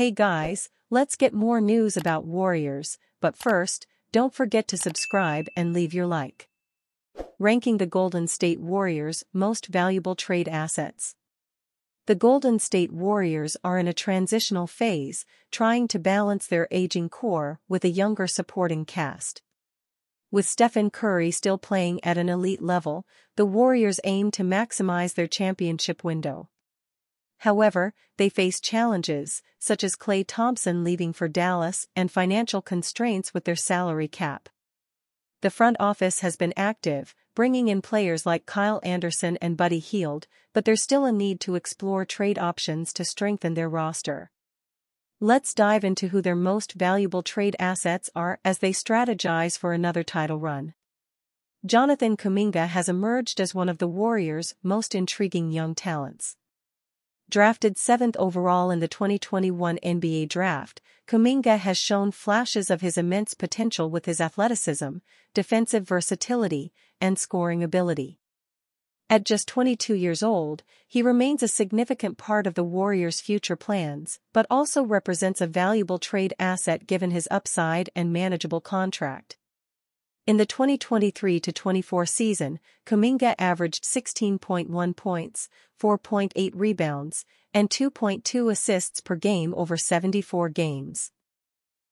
Hey guys, let's get more news about Warriors, but first, don't forget to subscribe and leave your like. Ranking the Golden State Warriors' most valuable trade assets. The Golden State Warriors are in a transitional phase, trying to balance their aging core with a younger supporting cast. With Stephen Curry still playing at an elite level, the Warriors aim to maximize their championship window. However, they face challenges, such as Klay Thompson leaving for Dallas and financial constraints with their salary cap. The front office has been active, bringing in players like Kyle Anderson and Buddy Hield, but there's still a need to explore trade options to strengthen their roster. Let's dive into who their most valuable trade assets are as they strategize for another title run. Jonathan Kuminga has emerged as one of the Warriors' most intriguing young talents. Drafted 7th overall in the 2021 NBA Draft, Kuminga has shown flashes of his immense potential with his athleticism, defensive versatility, and scoring ability. At just 22 years old, he remains a significant part of the Warriors' future plans, but also represents a valuable trade asset given his upside and manageable contract. In the 2023-24 season, Kuminga averaged 16.1 points, 4.8 rebounds, and 2.2 assists per game over 74 games.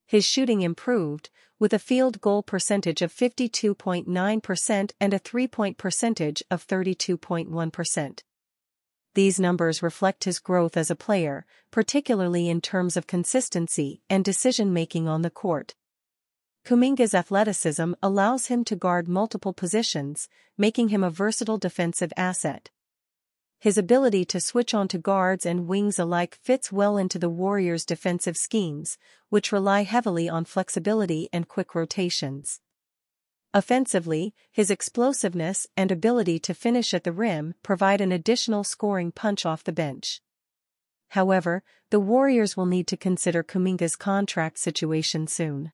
His shooting improved, with a field goal percentage of 52.9% and a three-point percentage of 32.1%. These numbers reflect his growth as a player, particularly in terms of consistency and decision-making on the court. Kuminga's athleticism allows him to guard multiple positions, making him a versatile defensive asset. His ability to switch onto guards and wings alike fits well into the Warriors' defensive schemes, which rely heavily on flexibility and quick rotations. Offensively, his explosiveness and ability to finish at the rim provide an additional scoring punch off the bench. However, the Warriors will need to consider Kuminga's contract situation soon.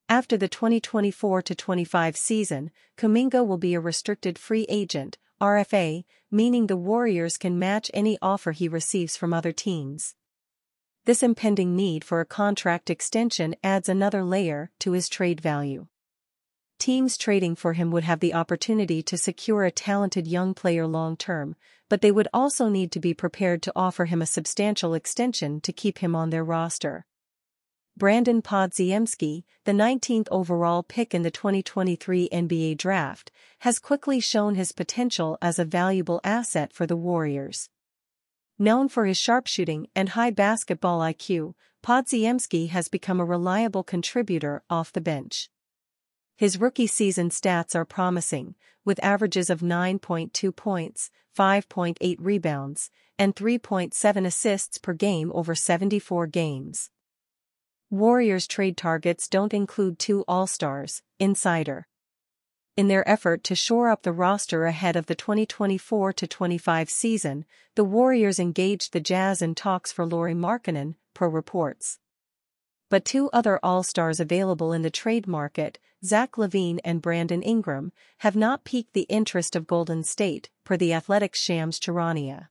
After the 2024-25 season, Kuminga will be a restricted free agent, RFA, meaning the Warriors can match any offer he receives from other teams. This impending need for a contract extension adds another layer to his trade value. Teams trading for him would have the opportunity to secure a talented young player long-term, but they would also need to be prepared to offer him a substantial extension to keep him on their roster. Brandon Podziemski, the 19th overall pick in the 2023 NBA Draft, has quickly shown his potential as a valuable asset for the Warriors. Known for his sharpshooting and high basketball IQ, Podziemski has become a reliable contributor off the bench. His rookie season stats are promising, with averages of 9.2 points, 5.8 rebounds, and 3.7 assists per game over 74 games. Warriors trade targets don't include two All-Stars, Insider. In their effort to shore up the roster ahead of the 2024-25 season, the Warriors engaged the Jazz in talks for Lauri Markkanen, per reports. But two other All-Stars available in the trade market, Zach LaVine and Brandon Ingram, have not piqued the interest of Golden State, per The Athletic's Shams Charania.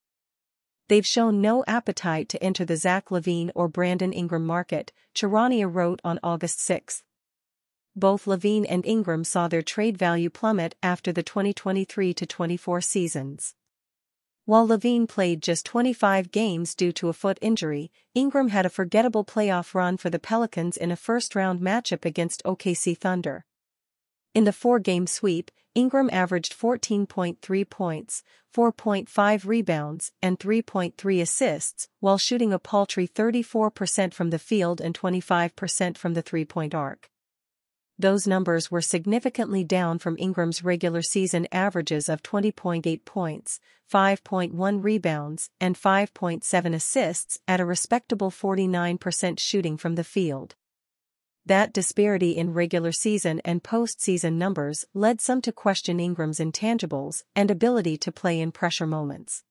They've shown no appetite to enter the Zach LaVine or Brandon Ingram market, Charania wrote on August 6. Both LaVine and Ingram saw their trade value plummet after the 2023-24 seasons. While LaVine played just 25 games due to a foot injury, Ingram had a forgettable playoff run for the Pelicans in a first-round matchup against OKC Thunder. In the four-game sweep, Ingram averaged 14.3 points, 4.5 rebounds, and 3.3 assists, while shooting a paltry 34% from the field and 25% from the three-point arc. Those numbers were significantly down from Ingram's regular season averages of 20.8 points, 5.1 rebounds, and 5.7 assists at a respectable 49% shooting from the field. That disparity in regular season and postseason numbers led some to question Ingram's intangibles and ability to play in pressure moments.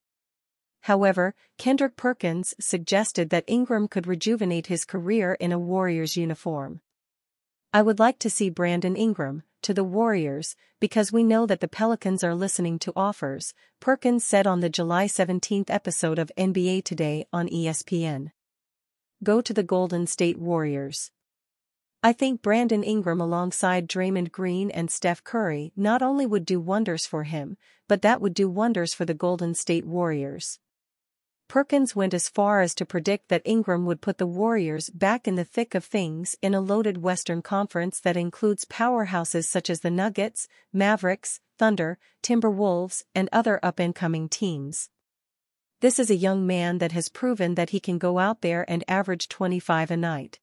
However, Kendrick Perkins suggested that Ingram could rejuvenate his career in a Warriors uniform. "I would like to see Brandon Ingram to the Warriors because we know that the Pelicans are listening to offers," Perkins said on the July 17 episode of NBA Today on ESPN. go to the Golden State Warriors. I think Brandon Ingram alongside Draymond Green and Steph Curry not only would do wonders for him, but that would do wonders for the Golden State Warriors. Perkins went as far as to predict that Ingram would put the Warriors back in the thick of things in a loaded Western Conference that includes powerhouses such as the Nuggets, Mavericks, Thunder, Timberwolves, and other up-and-coming teams. This is a young man that has proven that he can go out there and average 25 a night.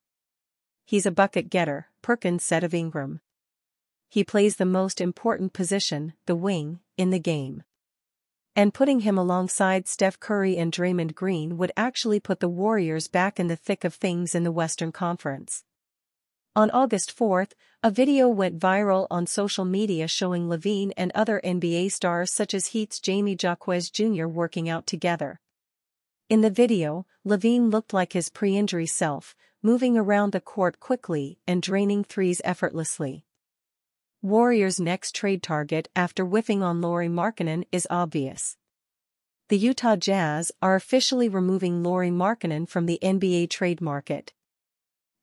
He's a bucket getter, Perkins said of Ingram. He plays the most important position, the wing, in the game. And putting him alongside Steph Curry and Draymond Green would actually put the Warriors back in the thick of things in the Western Conference. On August 4th, a video went viral on social media showing LaVine and other NBA stars such as Heat's Jamie Jaquez Jr. working out together. In the video, LaVine looked like his pre-injury self, moving around the court quickly and draining threes effortlessly. Warriors' next trade target after whiffing on Lauri Markkanen is obvious. The Utah Jazz are officially removing Lauri Markkanen from the NBA trade market.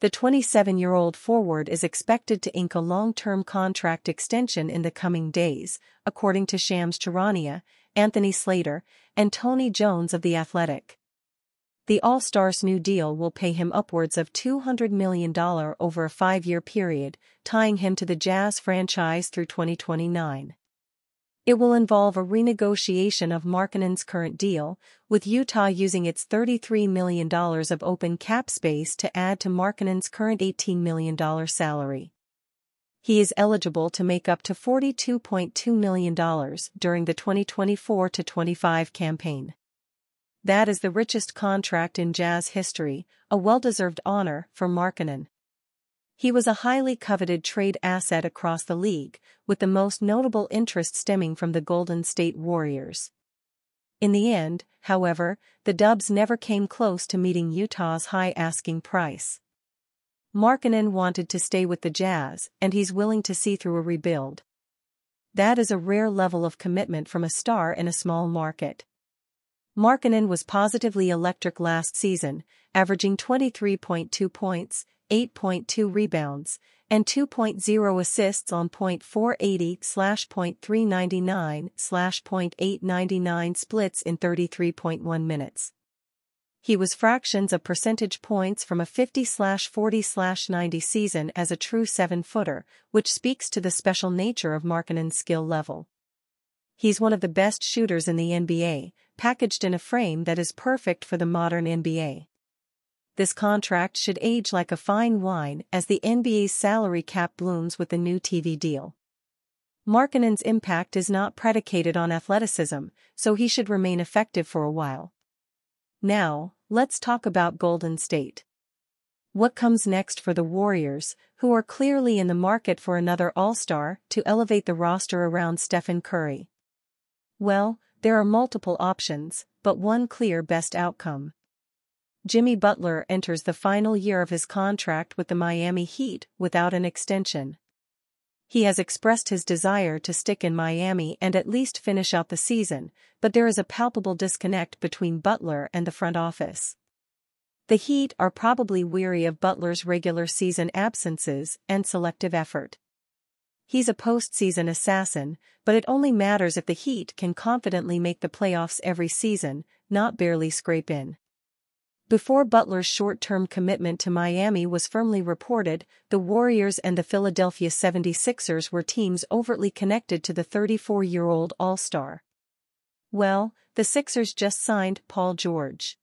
The 27-year-old forward is expected to ink a long-term contract extension in the coming days, according to Shams Charania, Anthony Slater, and Tony Jones of The Athletic. The All-Star's new deal will pay him upwards of $200 million over a 5-year period, tying him to the Jazz franchise through 2029. It will involve a renegotiation of Markkanen's current deal, with Utah using its $33 million of open cap space to add to Markkanen's current $18 million salary. He is eligible to make up to $42.2 million during the 2024-25 campaign. That is the richest contract in Jazz history, a well-deserved honor for Markkanen. He was a highly coveted trade asset across the league, with the most notable interest stemming from the Golden State Warriors. In the end, however, the Dubs never came close to meeting Utah's high asking price. Markkanen wanted to stay with the Jazz, and he's willing to see through a rebuild. That is a rare level of commitment from a star in a small market. Markkanen was positively electric last season, averaging 23.2 points, 8.2 rebounds, and 2.0 assists on .480/.399/.899 splits in 33.1 minutes. He was fractions of percentage points from a 50/40/90 season as a true 7-footer, which speaks to the special nature of Markkanen's skill level. He's one of the best shooters in the NBA, packaged in a frame that is perfect for the modern NBA. This contract should age like a fine wine as the NBA's salary cap blooms with the new TV deal. Markkanen's impact is not predicated on athleticism, so he should remain effective for a while. Now, let's talk about Golden State. What comes next for the Warriors, who are clearly in the market for another All-Star to elevate the roster around Stephen Curry? Well, there are multiple options, but one clear best outcome. Jimmy Butler enters the final year of his contract with the Miami Heat without an extension. He has expressed his desire to stick in Miami and at least finish out the season, but there is a palpable disconnect between Butler and the front office. The Heat are probably weary of Butler's regular season absences and selective effort. He's a postseason assassin, but it only matters if the Heat can confidently make the playoffs every season, not barely scrape in. Before Butler's short-term commitment to Miami was firmly reported, the Warriors and the Philadelphia 76ers were teams overtly connected to the 34-year-old All-Star. Well, the Sixers just signed Paul George.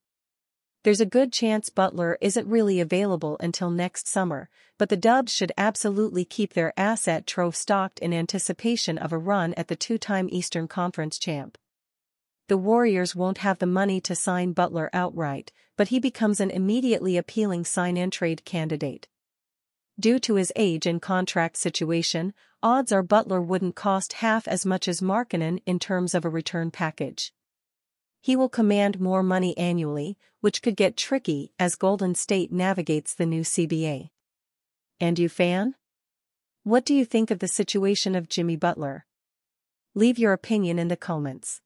There's a good chance Butler isn't really available until next summer, but the Dubs should absolutely keep their asset trove stocked in anticipation of a run at the two-time Eastern Conference champ. The Warriors won't have the money to sign Butler outright, but he becomes an immediately appealing sign-and-trade candidate. Due to his age and contract situation, odds are Butler wouldn't cost half as much as Markkanen in terms of a return package. He will command more money annually, which could get tricky as Golden State navigates the new CBA. And you fan? What do you think of the situation of Jimmy Butler? Leave your opinion in the comments.